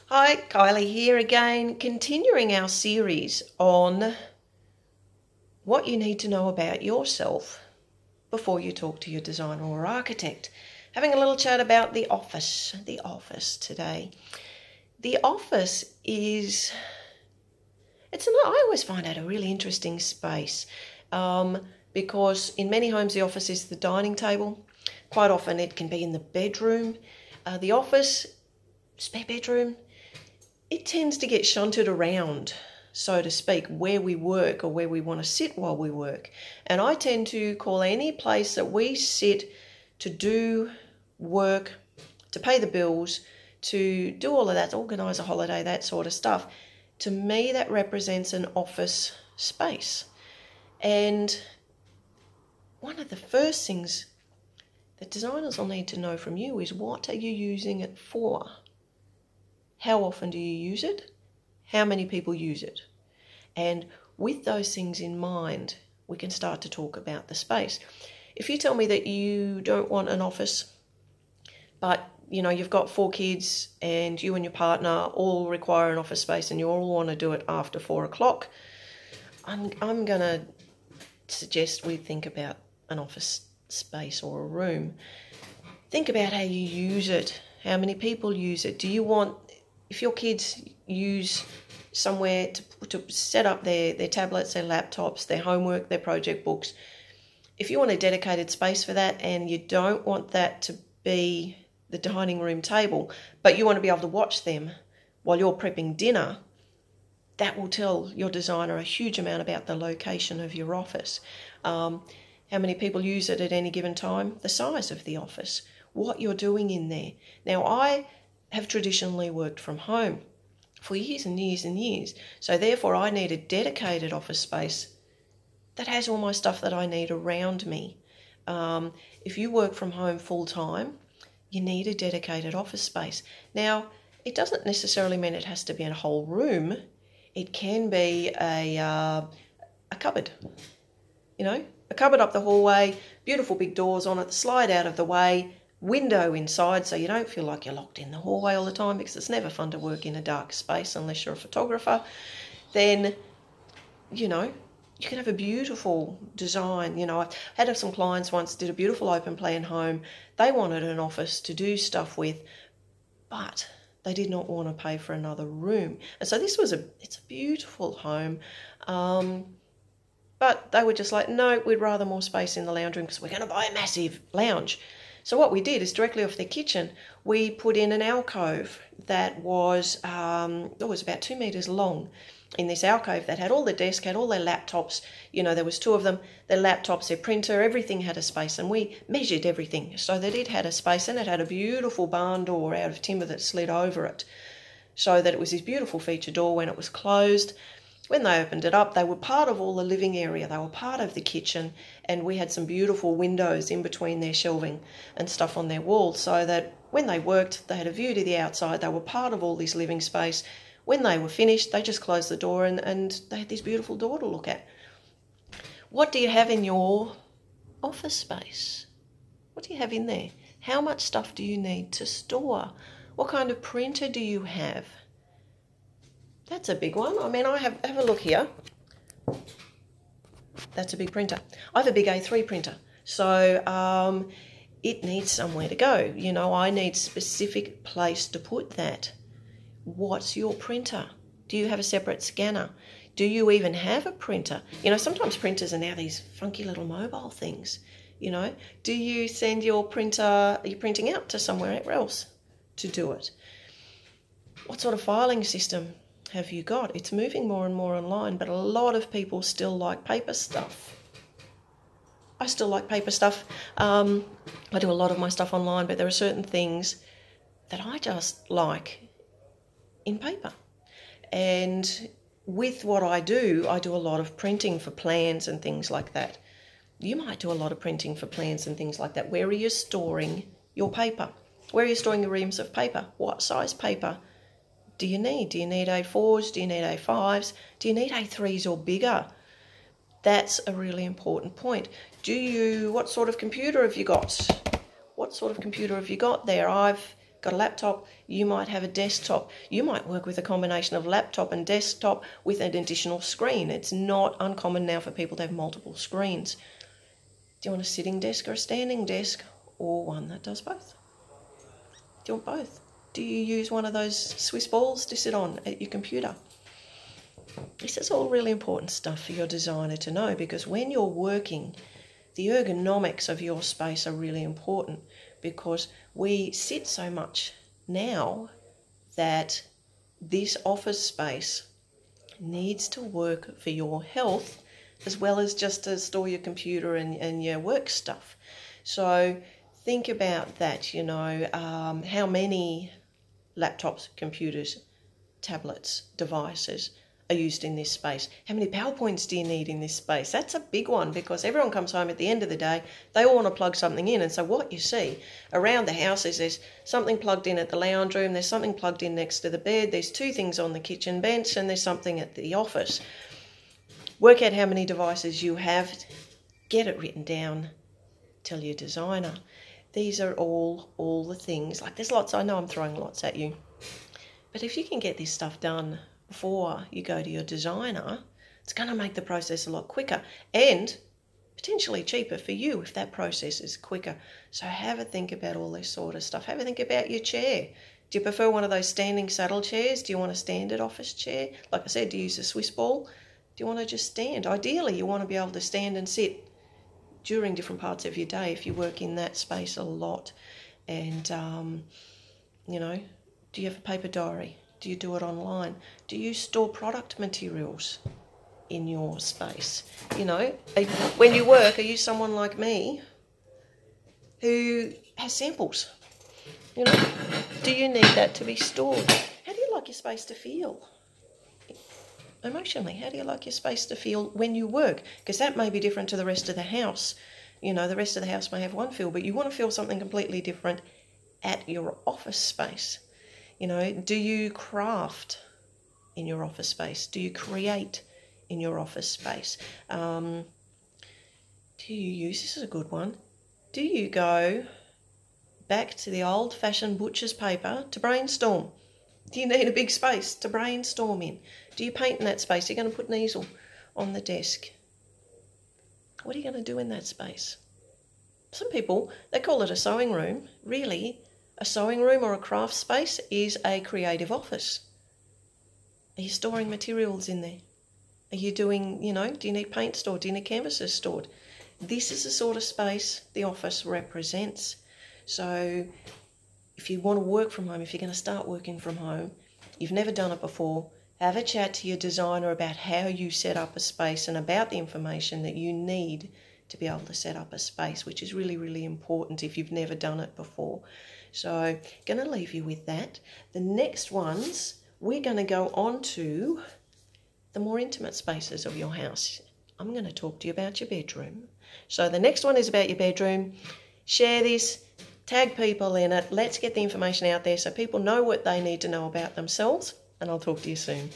Hi, Kylie here again, continuing our series on what you need to know about yourself before you talk to your designer or architect. Having a little chat about the office today. The office is, I always find it a really interesting space because in many homes the office is the dining table. Quite often it can be in the bedroom. The office, spare bedroom, it tends to get shunted around, so to speak, where we work or where we want to sit while we work. And I tend to call any place that we sit to do work, to pay the bills, to do all of that, organise a holiday, that sort of stuff. To me, that represents an office space. And one of the first things that designers will need to know from you is, what are you using it for? How often do you use it? How many people use it? And with those things in mind, we can start to talk about the space. If you tell me that you don't want an office, but you've got 4 kids and you and your partner all require an office space and you all want to do it after 4 o'clock, I'm going to suggest we think about an office space or a room. Think about how you use it. How many people use it? Do you want, if your kids use somewhere to set up their tablets, their laptops, their homework, their project books, if you want a dedicated space for that and you don't want that to be the dining room table, but you want to be able to watch them while you're prepping dinner, that will tell your designer a huge amount about the location of your office. How many people use it at any given time, the size of the office, what you're doing in there. Now, I have traditionally worked from home for years and years and years. So therefore I need a dedicated office space that has all my stuff that I need around me. If you work from home full time, you need a dedicated office space. Now, it doesn't necessarily mean it has to be in a whole room. It can be a cupboard, a cupboard up the hallway, beautiful big doors on it, slide out of the way, window inside so you don't feel like you're locked in the hallway all the time, because it's never fun to work in a dark space unless you're a photographer. Then, you can have a beautiful design. I had some clients once did a beautiful open plan home. They wanted an office to do stuff with, but they did not want to pay for another room. And so it's a beautiful home. But they were just like, no, we'd rather more space in the lounge room because we're going to buy a massive lounge. So what we did is, directly off their kitchen, we put in an alcove that was about 2 meters long. In this alcove that had all the desk, had all their laptops, there was 2 of them, their laptops, their printer, everything had a space, and we measured everything so that it had a space, and it had a beautiful barn door out of timber that slid over it, so that it was this beautiful feature door when it was closed. When they opened it up, they were part of all the living area, they were part of the kitchen, and we had some beautiful windows in between their shelving and stuff on their walls, so that when they worked, they had a view to the outside, they were part of all this living space. When they were finished, they just closed the door and they had this beautiful door to look at. What do you have in your office space? What do you have in there? How much stuff do you need to store? What kind of printer do you have? That's a big one. I have a look here. That's a big printer. I have a big A3 printer. So it needs somewhere to go. I need a specific place to put that. What's your printer? Do you have a separate scanner? Do you even have a printer? Sometimes printers are now these funky little mobile things. Do you send your printer, are you printing out to somewhere else to do it? What sort of filing system have you got? It's moving more and more online, but a lot of people still like paper stuff. I still like paper stuff. I do a lot of my stuff online, but there are certain things that I just like in paper. And with what I do a lot of printing for plans and things like that. You might do a lot of printing for plans and things like that. Where are you storing your paper? Where are you storing your reams of paper? What size paper do you need? Do you need A4s? Do you need A5s? Do you need A3s or bigger? That's a really important point. What sort of computer have you got? What sort of computer have you got there? I've got a laptop, you might have a desktop. You might work with a combination of laptop and desktop with an additional screen. It's not uncommon now for people to have multiple screens. Do you want a sitting desk or a standing desk, or one that does both? Do you want both? Do you use one of those Swiss balls to sit on at your computer? This is all really important stuff for your designer to know, because when you're working, the ergonomics of your space are really important, because we sit so much now that this office space needs to work for your health as well as just to store your computer and your work stuff. So think about that, you know, how many laptops, computers, tablets, devices are used in this space. How many PowerPoints do you need in this space? That's a big one, because everyone comes home at the end of the day, they all want to plug something in. And so what you see around the house is there's something plugged in at the lounge room, there's something plugged in next to the bed, there's 2 things on the kitchen bench, and there's something at the office. Work out how many devices you have, get it written down, tell your designer. These are all the things. Like, there's lots, I know I'm throwing lots at you, but if you can get this stuff done before you go to your designer, it's going to make the process a lot quicker and potentially cheaper for you if that process is quicker. So have a think about all this sort of stuff. Have a think about your chair. Do you prefer one of those standing saddle chairs? Do you want a standard office chair? Like I said, do you use a Swiss ball? Do you want to just stand? Ideally, you want to be able to stand and sit during different parts of your day if you work in that space a lot. And, you know, do you have a paper diary? Do you do it online? Do you store product materials in your space? You know, when you work, are you someone like me who has samples? You know, do you need that to be stored? How do you like your space to feel? Emotionally, how do you like your space to feel when you work? Because that may be different to the rest of the house. You know, the rest of the house may have one feel, but you want to feel something completely different at your office space. You know, do you craft in your office space? Do you create in your office space? Do you use, this is a good one, do you go back to the old-fashioned butcher's paper to brainstorm? Do you need a big space to brainstorm in? Do you paint in that space? You're going to put an easel on the desk. What are you going to do in that space? Some people, they call it a sewing room. Really, a sewing room or a craft space is a creative office. Are you storing materials in there? Are you doing, you know, do you need paint stored? Do you need canvases stored? This is the sort of space the office represents. So if you want to work from home, if you're going to start working from home, you've never done it before, have a chat to your designer about how you set up a space and about the information that you need to be able to set up a space, which is really, really important if you've never done it before. So going to leave you with that. The next ones, we're going to go on to the more intimate spaces of your house. I'm going to talk to you about your bedroom. So the next one is about your bedroom. Share this, tag people in it. Let's get the information out there so people know what they need to know about themselves, and I'll talk to you soon.